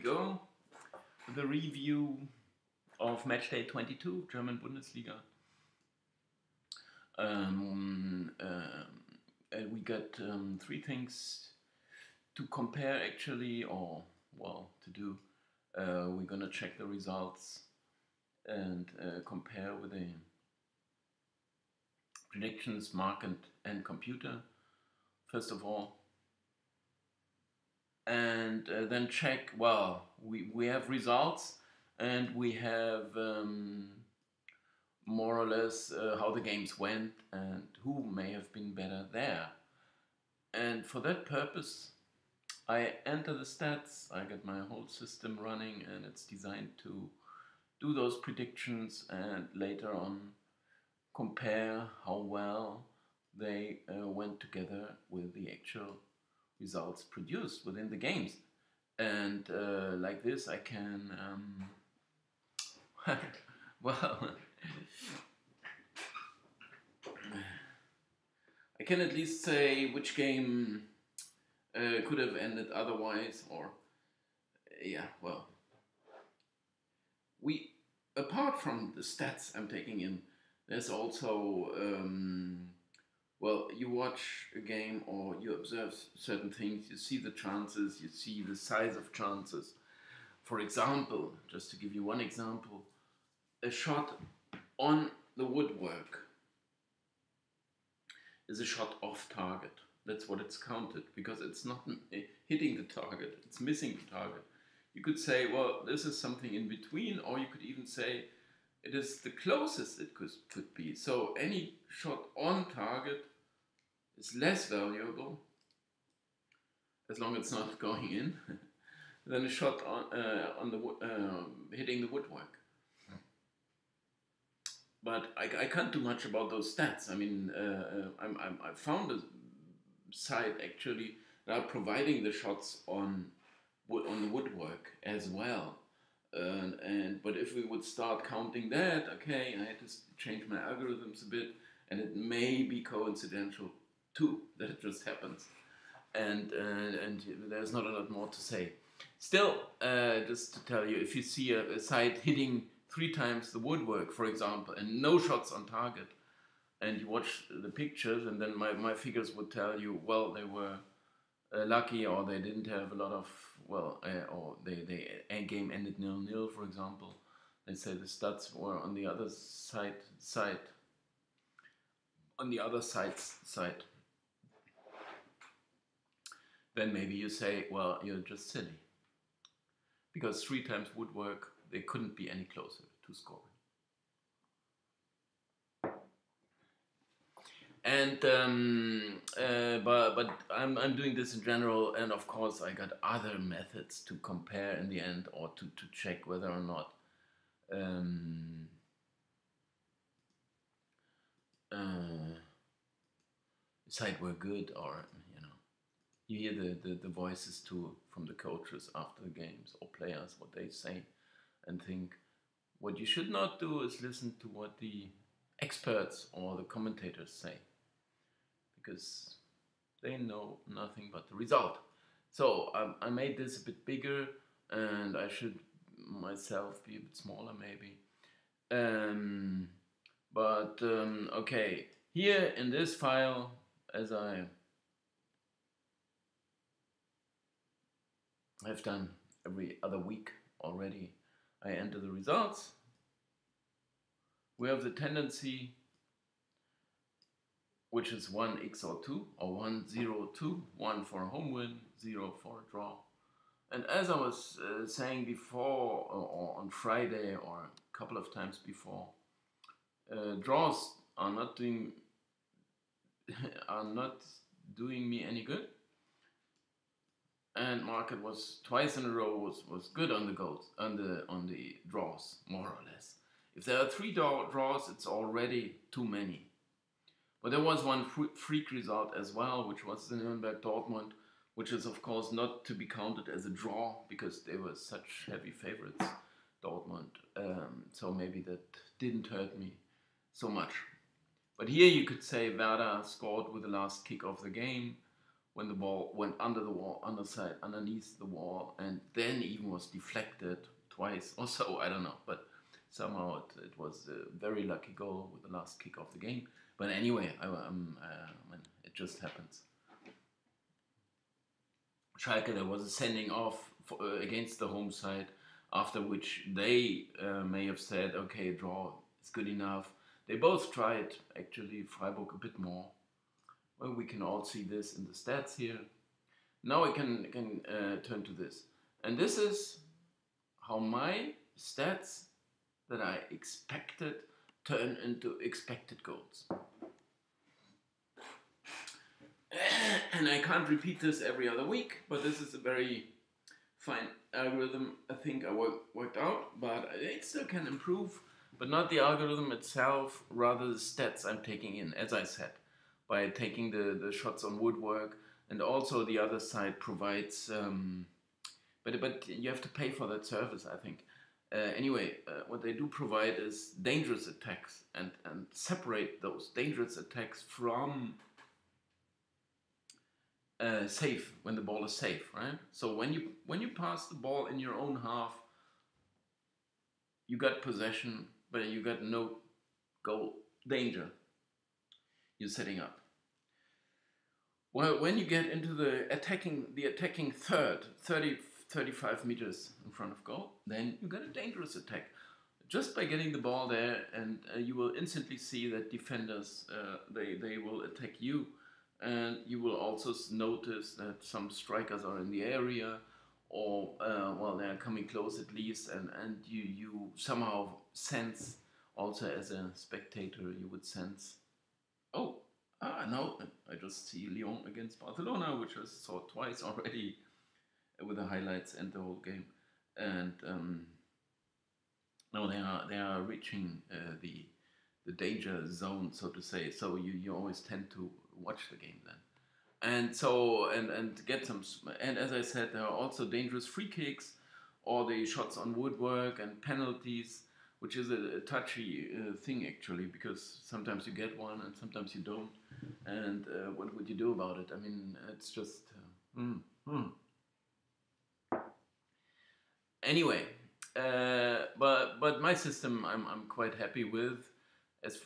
Go. The review of matchday 22, German Bundesliga. We got three things to compare actually, or well, to do. We're gonna check the results and compare with the predictions, market and computer, first of all. And then check, well, we have results and we have more or less how the games went and who may have been better there. And for that purpose, I enter the stats, I get my whole system running, and it's designed to do those predictions and later on compare how well they went together with the actual results produced within the games. And like this I can well, I can at least say which game could have ended otherwise, or yeah, well, we, apart from the stats I'm taking in, there's also well, you watch a game or you observe certain things, you see the chances, you see the size of chances. For example, just to give you one example, a shot on the woodwork is a shot off target. That's what it's counted, because it's not hitting the target, it's missing the target. You could say, well, this is something in between, or you could even say it is the closest it could be. So any shot on target is less valuable, as long as it's not going in, than a shot on the hitting the woodwork. But I can't do much about those stats. I mean, I found a site actually that are providing the shots on the woodwork as well. But if we would start counting that, okay, I had to change my algorithms a bit, and it may be coincidental too that it just happens, and there's not a lot more to say. Still, just to tell you, if you see a site hitting 3 times the woodwork, for example, and no shots on target, and you watch the pictures, and then my figures would tell you, well, they were lucky, or they didn't have a lot of, well, or a game ended 0-0, for example. They say the stats were on the other side, on the other side's side. Then maybe you say, well, you're just silly, because 3 times woodwork, they couldn't be any closer to scoring. And but I'm doing this in general, and of course I got other methods to compare in the end, or to check whether or not the side were good, or you hear the voices too from the coaches after the games, or players, what they say, and think what you should not do is listen to what the experts or the commentators say, because they know nothing but the result. So I made this a bit bigger, and I should myself be a bit smaller maybe. Okay, here in this file, as I have done every other week already, I enter the results. We have the tendency, which is 1x or 2, or 1, 0, 2, 1 for a home win, 0 for a draw. And as I was saying before, or on Friday, or a couple of times before, draws are not doing me any good. And market was twice in a row was good on the goals, on the draws, more or less. If there are 3 draws, it's already too many. But there was one freak result as well, which was the Nuremberg Dortmund, which is of course not to be counted as a draw, because they were such heavy favorites, Dortmund. So maybe that didn't hurt me so much. But here you could say Werder scored with the last kick of the game, when the ball went under the wall, underside, underneath the wall, and then even was deflected twice or so. I don't know, but somehow it was a very lucky goal with the last kick of the game. But anyway, it just happens. Schalke, there was a sending off against the home side, after which they may have said, okay, draw is good enough. They both tried, actually, Freiburg a bit more. Well, we can all see this in the stats here. Now I can turn to this. And this is how my stats that I expected turn into expected goals. And I can't repeat this every other week, but this is a very fine algorithm I think I worked out, but it still can improve, but not the algorithm itself, rather the stats I'm taking in, as I said, by taking the shots on woodwork, and also the other side provides, but you have to pay for that service, I think. Anyway, what they do provide is dangerous attacks, and separate those dangerous attacks from safe, when the ball is safe, right? So when you pass the ball in your own half, you got possession, but you got no goal danger you're setting up. Well, when you get into the attacking third, 35 meters in front of goal, then you got a dangerous attack. Just by getting the ball there, and you will instantly see that defenders, they will attack you. And you will also notice that some strikers are in the area, or well, they are coming close at least, and you somehow sense, also as a spectator, you would sense, no, I just see Lyon against Barcelona, which I saw twice already with the highlights and the whole game, and no, they are reaching the danger zone, so to say. So you always tend to watch the game then, and so and get some. And as I said, there are also dangerous free kicks, or the shots on woodwork and penalties, which is a touchy thing actually, because sometimes you get one and sometimes you don't. And what would you do about it? I mean, it's just. Anyway, but my system I'm quite happy with, as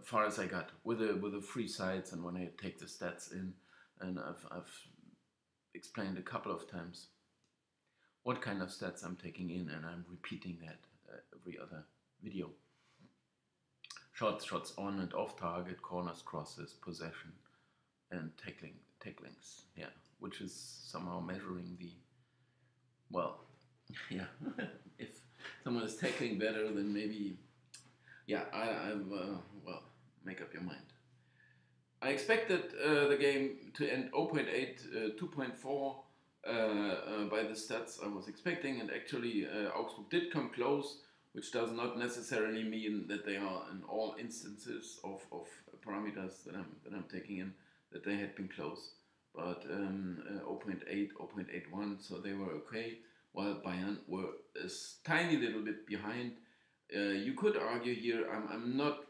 far as I got with the free sides, and when I take the stats in, and I've explained a couple of times what kind of stats I'm taking in, and I'm repeating that every other video. Shots on and off target, corners, crosses, possession, and tacklings. Yeah, which is somehow measuring the, well, yeah, if someone is tackling better, then maybe, yeah, well, make up your mind. I expected the game to end 0.8, 2.4 by the stats I was expecting, and actually Augsburg did come close, which does not necessarily mean that they are in all instances of parameters that I'm taking in, that they had been close, but 0.8, 0.81, so they were okay, while Bayern were a tiny little bit behind. You could argue here I'm not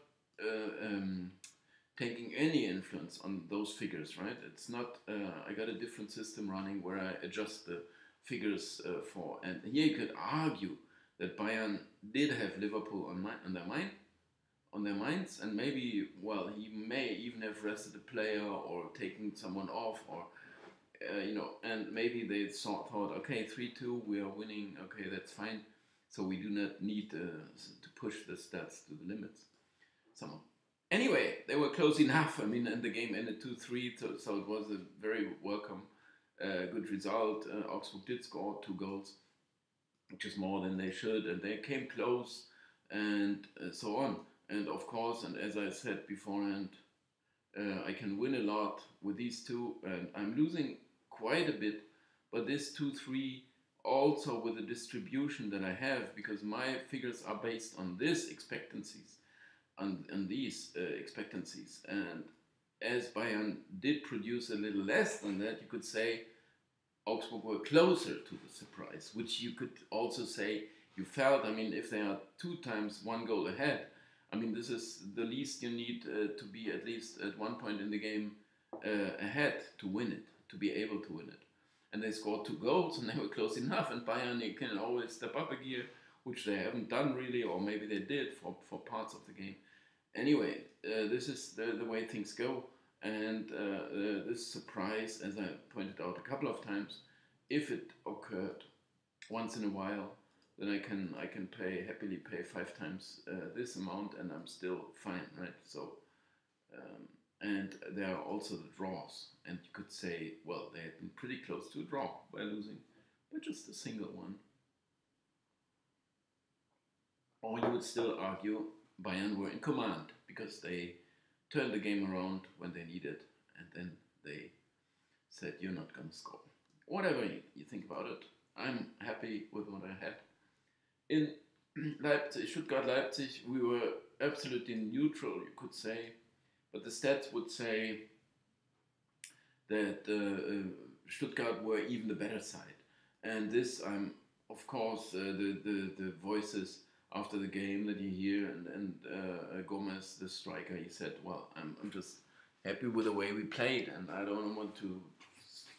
taking any influence on those figures, right? It's not, I got a different system running where I adjust the figures for, and here you could argue that Bayern did have Liverpool on their minds, and maybe, well, he may even have rested a player or taken someone off, or and maybe they thought, okay, 3-2, we are winning, okay, that's fine, so we do not need to push the stats to the limits somehow. Anyway, they were close enough. I mean, and the game ended 2-3, so it was a very welcome, good result. Augsburg did score 2 goals, which is more than they should, and they came close, and so on. And of course, and as I said beforehand, I can win a lot with these two, and I'm losing quite a bit, but this 2-3 also with the distribution that I have, because my figures are based on this expectancies, and these expectancies, and as Bayern did produce a little less than that, you could say Augsburg were closer to the surprise, which you could also say you felt. I mean, if they are 2 times 1 goal ahead, I mean, this is the least you need to be at least at one point in the game ahead to win it. to be able to win it. And they scored 2 goals, and they were close enough. And Bayern, they can always step up a gear, which they haven't done really, or maybe they did for parts of the game. Anyway, this is the way things go. And this surprise, as I pointed out a couple of times, if it occurred once in a while, then I can happily pay 5 times this amount, and I'm still fine, right? So, and there are also the draws, and you could say, well, they had been pretty close to a draw by losing, but just a single one. Or you would still argue Bayern were in command because they turned the game around when they needed, and then they said, you're not going to score. Whatever you think about it, I'm happy with what I had. In Leipzig, Stuttgart-Leipzig, we were absolutely neutral, you could say, but the stats would say that Stuttgart were even the better side. And this, of course, the voices after the game that you hear, and Gomez, the striker, he said, well, I'm just happy with the way we played, and I don't want to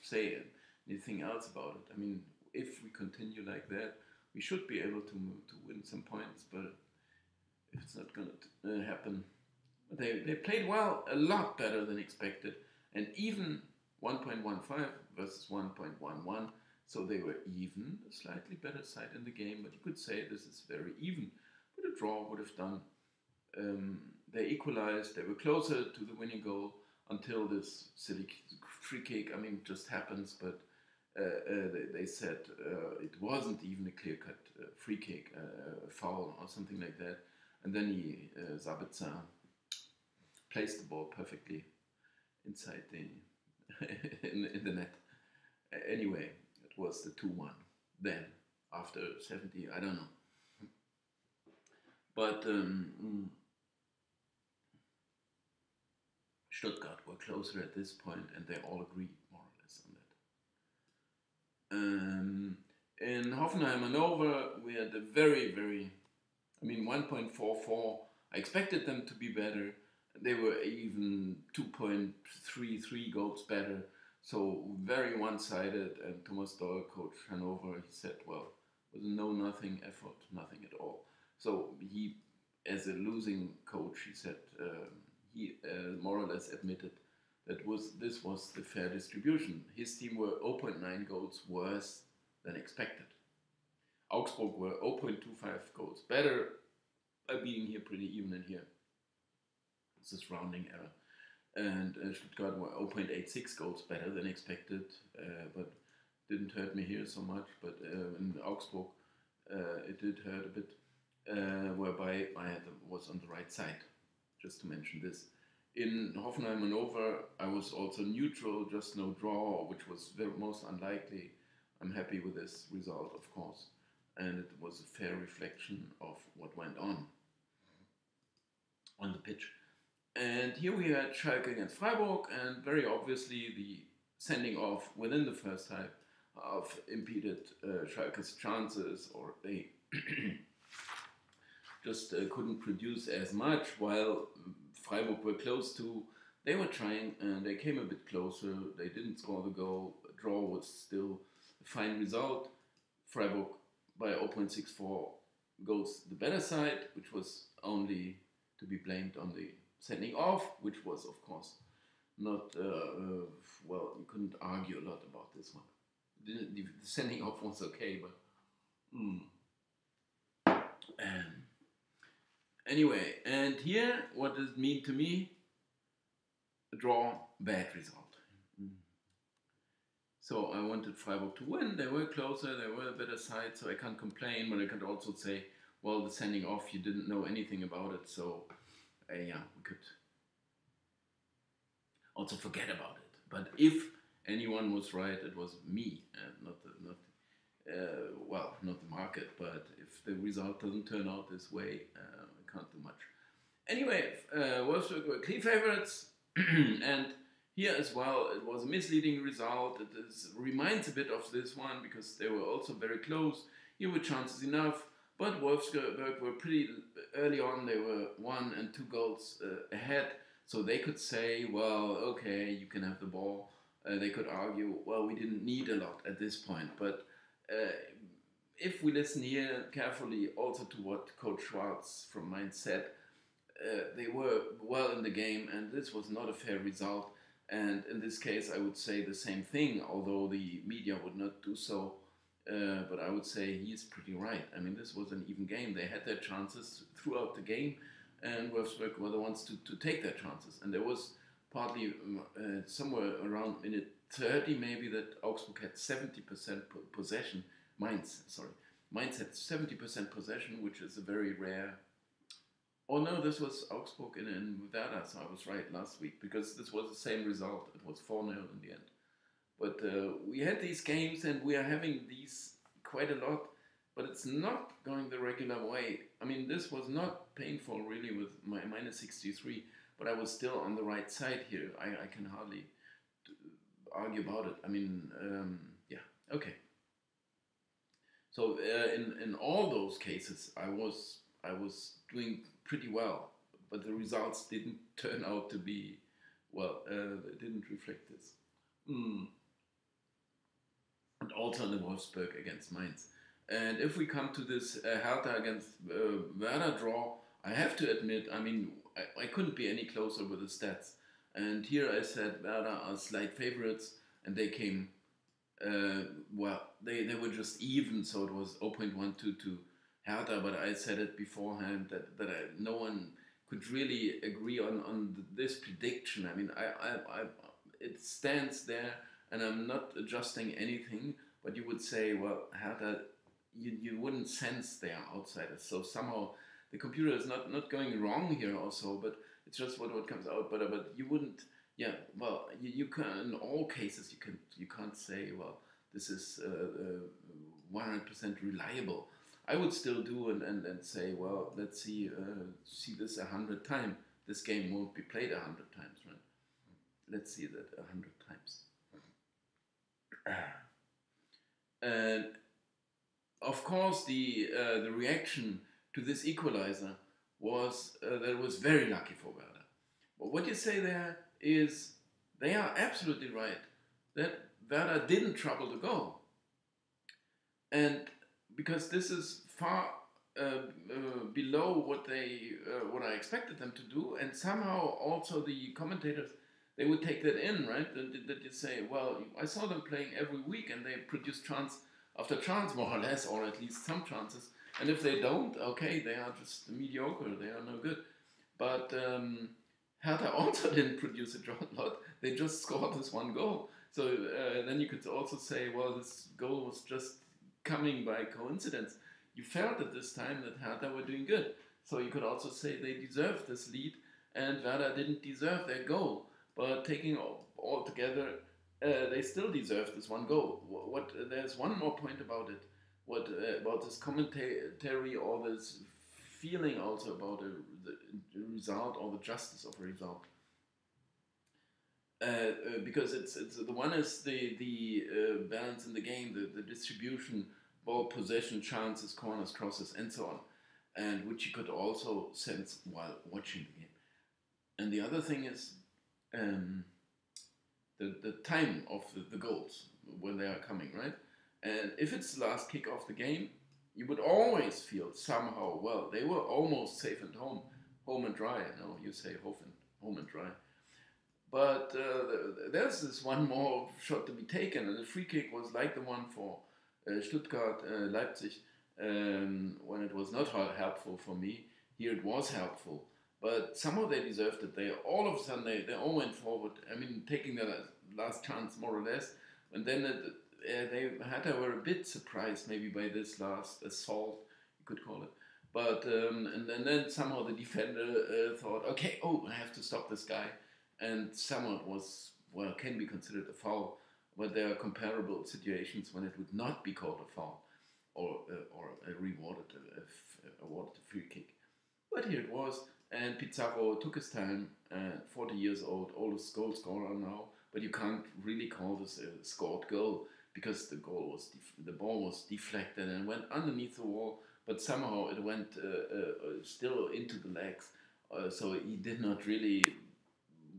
say anything else about it. I mean, if we continue like that, we should be able to win some points, but if it's not going to happen, they played well, a lot better than expected, and even 1.15 versus 1.11, so they were even a slightly better side in the game, but you could say this is very even, but a draw would have done. They equalized, they were closer to the winning goal until this silly free kick. I mean, it just happens, but they said it wasn't even a clear-cut free kick, foul or something like that. And then Sabitzer placed the ball perfectly inside in the net. Anyway, it was the 2-1. Then, after 70, I don't know. But Stuttgart were closer at this point, and they all agreed more or less on that. In Hoffenheim, Hanover, we had a very, 1.44. I expected them to be better. They were even 2.33 goals better. So very one-sided. And Thomas Doll, coach Hanover, he said, well, it was a no-nothing effort, nothing at all. So he, as a losing coach, he said, he more or less admitted that this was the fair distribution. His team were 0.9 goals worse than expected. Augsburg were 0.25 goals better by being here pretty even in here. This is rounding error. And Stuttgart were 0.86 goals better than expected, but didn't hurt me here so much. But in Augsburg, it did hurt a bit, whereby I was on the right side, just to mention this. In Hoffenheim Hanover, I was also neutral, just no draw, which was most unlikely. I'm happy with this result, of course, and it was a fair reflection of what went on the pitch. And here we had Schalke against Freiburg, and very obviously the sending off within the first half impeded Schalke's chances, or they just couldn't produce as much, while Freiburg were close to. They were trying, and they came a bit closer. They didn't score the goal. A draw was still a fine result. Freiburg by 0.64 goes the better side, which was only to be blamed on the sending off, which was, of course, not, well, you couldn't argue a lot about this one. The sending off was okay, but anyway, and here, what does it mean to me? A draw, bad result. So I wanted Freiburg to win. They were closer, they were a better side, so I can't complain, but I can also say, well, the sending off, you didn't know anything about it, so yeah, we could also forget about it. But if anyone was right, it was me, not the market. But if the result doesn't turn out this way, I can't do much. Anyway, Wolfsburg were clear favorites, and here as well, it was a misleading result. It reminds a bit of this one because they were also very close. Here were chances enough, but Wolfsburg were pretty early on. They were 1 and 2 goals ahead, so they could say, well, okay, you can have the ball. They could argue, well, we didn't need a lot at this point, but if we listen here carefully also to what Coach Schwartz from Mainz said, they were well in the game, and this was not a fair result. And in this case, I would say the same thing, although the media would not do so. But I would say he's pretty right. I mean, this was an even game. They had their chances throughout the game, and Wolfsburg were the ones to take their chances. And there was partly somewhere around minute 30 maybe that Augsburg had 70% possession. Mainz, sorry. Mainz had 70% possession, which is a very rare. Oh no, this was Augsburg in Werder, so I was right last week, because this was the same result. It was 4-0 in the end. But we had these games, and we are having these quite a lot, but it's not going the regular way. I mean, this was not painful really with my minus 63, but I was still on the right side here. I can hardly argue about it. I mean, yeah, okay. So in all those cases, I was doing pretty well, but the results didn't turn out to be well. They didn't reflect this. Mm. And also in the Wolfsburg against Mainz. And if we come to this Hertha against Werder draw, I have to admit, I mean, I couldn't be any closer with the stats. And here I said Werder are slight favorites, and they came well, they were just even, so it was 0.12 to Hertha, but I said it beforehand that no one could really agree on this prediction. I mean, it stands there, and I'm not adjusting anything, but you would say, well, Hertha, you wouldn't sense they are outsiders, so somehow the computer is not going wrong here also, but it's just what comes out, but you wouldn't. Yeah, well, you can, in all cases you can't say, well, this is 100% reliable. I would still do and say, well, let's see this 100 times. This game won't be played 100 times, right? Let's see that 100 times. And of course, the reaction to this equalizer was that it was very lucky for Werder. But what you say there is they are absolutely right that Werder didn't trouble the goal, and because this is far below what I expected them to do, and somehow also the commentators, they would take that in, right? That you say, well, I saw them playing every week, and they produce chance after chance, more or less, or at least some chances. And if they don't, okay, they are just mediocre. They are no good. But Hertha also didn't produce a lot. They just scored this one goal. So then you could also say, well, this goal was just coming by coincidence. You felt at this time that Hertha were doing good. So you could also say they deserved this lead, and Werder didn't deserve their goal. But taking all together, they still deserve this one goal. There's one more point about it. About this commentary or this feeling also about the result or the justice of a result. Because it's the one is the balance in the game, the distribution, ball possession, chances, corners, crosses, and so on, and which you could also sense while watching the game. And the other thing is the time of the goals when they are coming, right? And if it's the last kick of the game, you would always feel somehow, well, they were almost safe at home and dry. No, you say home and dry. But there's this one more shot to be taken, and the free kick was like the one for Stuttgart, Leipzig, when it was not helpful for me. Here it was helpful, but somehow they deserved it. They all of a sudden they all went forward. I mean, taking the last chance more or less, and then they were a bit surprised maybe by this last assault, you could call it. But and then somehow the defender thought, okay, I have to stop this guy. And somehow it was, well, can be considered a foul, but there are comparable situations when it would not be called a foul or awarded a free kick. But here it was, and Pizarro took his time, 40 years old, oldest goal scorer now, but you can't really call this a scored goal because the ball was deflected and went underneath the wall, but somehow it went still into the legs, so he did not really.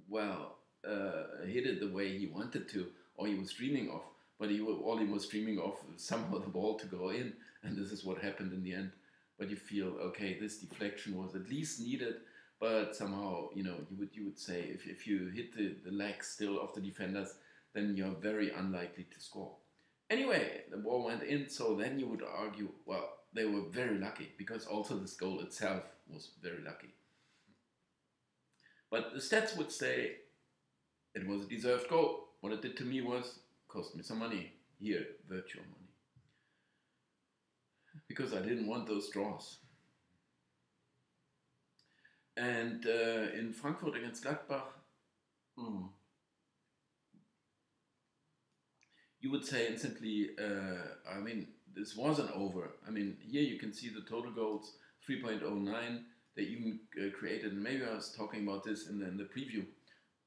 Well, hit it the way he wanted to, or he was dreaming of. But all he was dreaming of somehow the ball to go in, and this is what happened in the end. But you feel, okay, this deflection was at least needed, but somehow, you would say if you hit the legs still of the defenders, then you're very unlikely to score. Anyway, the ball went in, so then you would argue, well, they were very lucky, because also this goal itself was very lucky. But the stats would say it was a deserved goal. What it did to me was cost me some money. Here, virtual money. Because I didn't want those draws. And in Frankfurt against Gladbach, you would say instantly, this wasn't over. Here you can see the total goals, 3.09. They even created, and maybe I was talking about this in the preview,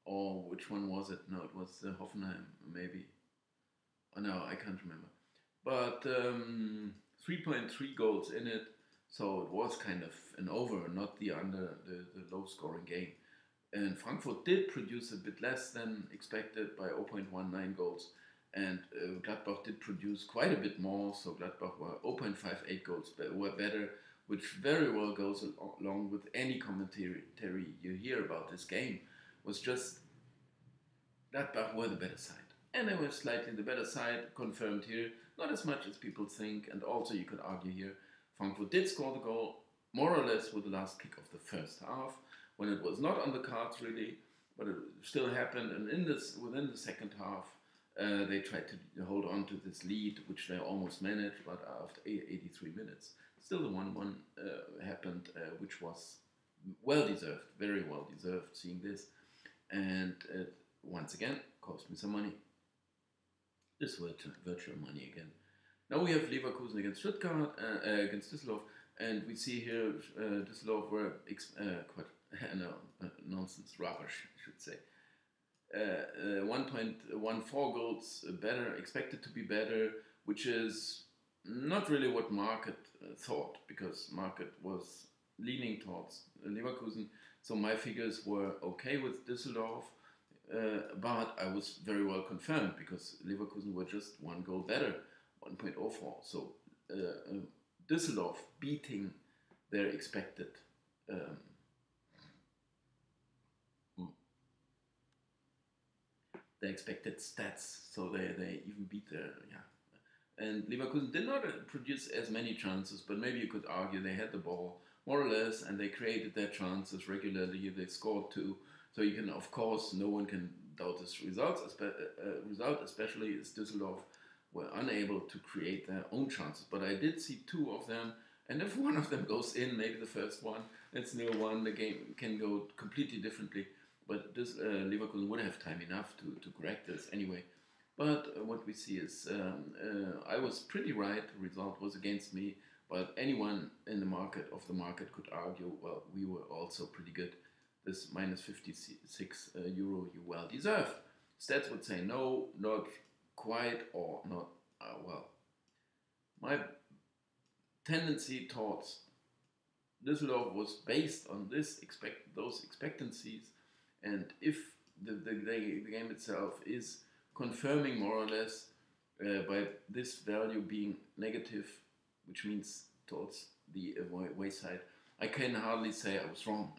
or which one was it? No, it was Hoffenheim, maybe. Oh, no, I can't remember. But 3.3 goals in it, so it was kind of an over, not the low-scoring game. And Frankfurt did produce a bit less than expected by 0.19 goals. And Gladbach did produce quite a bit more, so Gladbach were 0.58 goals were better, which very well goes along with any commentary you hear about this game. Was just Gladbach were the better side. And they were slightly the better side, confirmed here, not as much as people think, and also you could argue here, Frankfurt did score the goal, more or less with the last kick of the first half, when it was not on the cards really, but it still happened, and within the second half, they tried to hold on to this lead, which they almost managed, but after 83 minutes, still the 1-1 happened, which was well-deserved, very well-deserved, seeing this, and once again, cost me some money. This virtual money again. Now we have Leverkusen against Stuttgart, against Düsseldorf, and we see here Düsseldorf were nonsense, rubbish, I should say. 1.14 goals better, expected to be better, which is not really what market thought, because market was leaning towards Leverkusen. So my figures were okay with Düsseldorf, but I was very well confirmed, because Leverkusen were just one goal better, 1.04. So Düsseldorf beating their expected stats, so they even beat their, And Leverkusen did not produce as many chances, but maybe you could argue they had the ball more or less, and they created their chances regularly. They scored too, so you can, of course, no one can doubt this result, especially as Düsseldorf were unable to create their own chances. But I did see two of them, and if one of them goes in, maybe the first one, it's 0-1, the game can go completely differently. But this Leverkusen would have time enough to correct this anyway. But what we see is I was pretty right. The result was against me. But anyone in the market could argue, well, we were also pretty good. This minus 56 euro you well deserve. Stats would say no, not quite, or not well. My tendency towards Düsseldorf was based on those expectancies. And if the game itself is confirming more or less by this value being negative, which means towards the away side, I can hardly say I was wrong.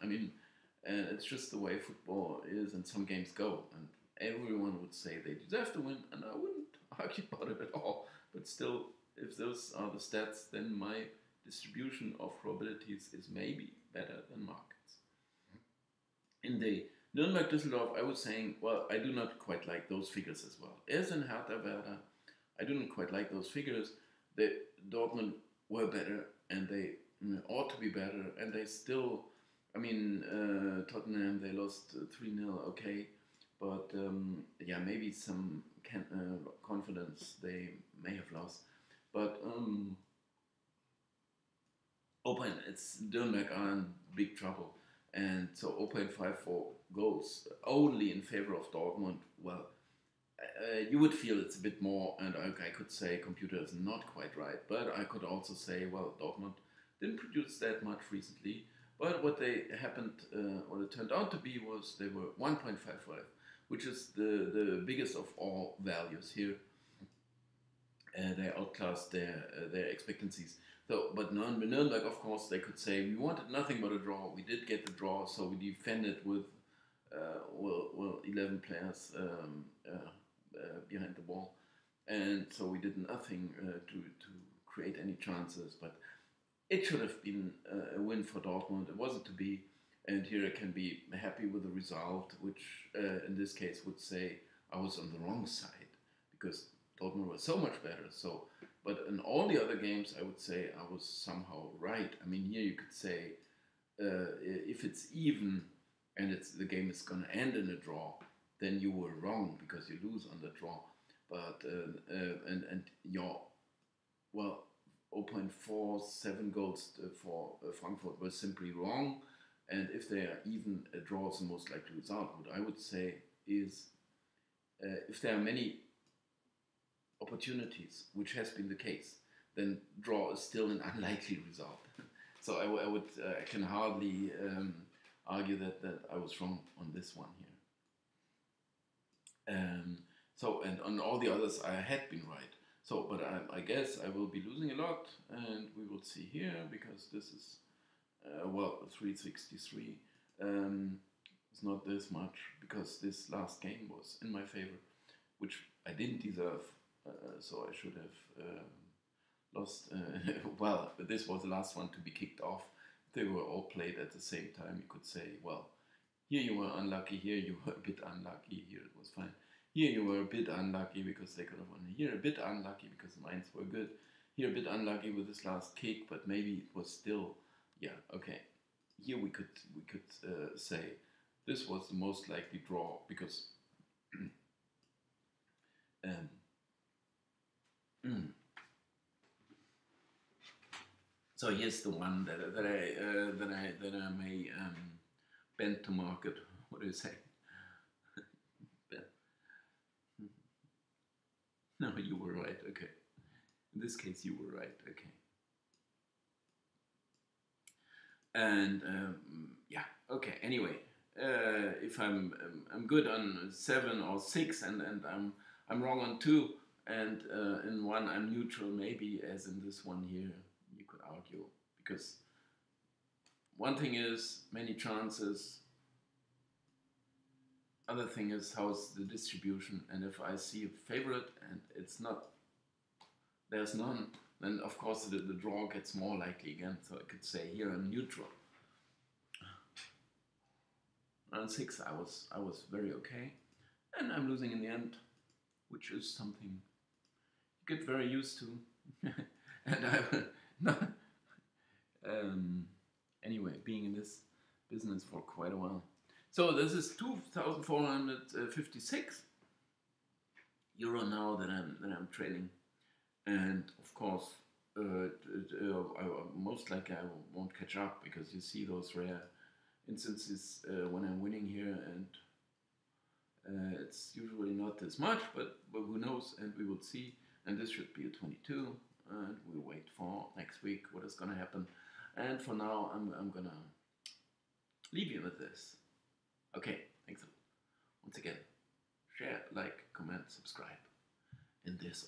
It's just the way football is and some games go. And everyone would say they deserve to win, and I wouldn't argue about it at all. But still, if those are the stats, then my distribution of probabilities is maybe better than markets. In the Nuremberg-Düsseldorf, I was saying, well, I do not quite like those figures as well. As in Hertha-Werder, I do not quite like those figures. Dortmund were better, and they ought to be better, and they still, Tottenham, they lost 3-0, okay, but maybe some confidence they may have lost. But it's Nuremberg are in big trouble. And so 0.54 goals only in favor of Dortmund. Well, you would feel it's a bit more, and I could say computer is not quite right. But I could also say, well, Dortmund didn't produce that much recently. But what it turned out to be was they were 1.55 which is the biggest of all values here. They outclassed their expectancies. So, but Nuremberg, of course, they could say we wanted nothing but a draw. We did get the draw, so we defended with 11 players behind the ball, and so we did nothing to create any chances. But it should have been a win for Dortmund. It wasn't to be, and here I can be happy with the result, which in this case would say I was on the wrong side because Dortmund was so much better. So, but in all the other games, I would say I was somehow right. I mean, here you could say if it's even and the game is going to end in a draw, then you were wrong because you lose on the draw. But and your well 0.47 goals for Frankfurt were simply wrong. And if they are even, a draw is the most likely result. What I would say is if there are many opportunities, which has been the case, then draw is still an unlikely result. So I can hardly argue that I was wrong on this one here. So, and on all the others I had been right. So, but I guess I will be losing a lot, and we will see here, because this is, 363. It's not this much, because this last game was in my favor, which I didn't deserve, so I should have lost. Well, this was the last one to be kicked off. They were all played at the same time. You could say, well, here you were unlucky, here you were a bit unlucky, here it was fine. Here you were a bit unlucky because they could have won. Here a bit unlucky because the Mainz were good. Here a bit unlucky with this last kick, but maybe it was still, yeah, okay. Here we could say this was the most likely draw because so here's the one that I may bend to market. What do you say? No, you were right. Okay. In this case, you were right. Okay. And yeah. Okay. Anyway, if I'm good on 7 or 6, and I'm wrong on 2, and in 1 I'm neutral, maybe, as in this one here, you could argue, because one thing is many chances. Other thing is how's the distribution, and if I see a favorite and it's not, there's none, then of course the draw gets more likely again. So I could say here I'm neutral. On 6 I was very okay, and I'm losing in the end, which is something you get very used to. And I not anyway, being in this business for quite a while. So this is 2,456 euro now that I'm trading, and of course, most likely I won't catch up, because you see those rare instances when I'm winning here, and it's usually not this much, but who knows? And we will see. And this should be a 22, and we'll wait for next week what is gonna happen. And for now, I'm gonna leave you with this. Okay, thanks once again. Share, like, comment, subscribe in this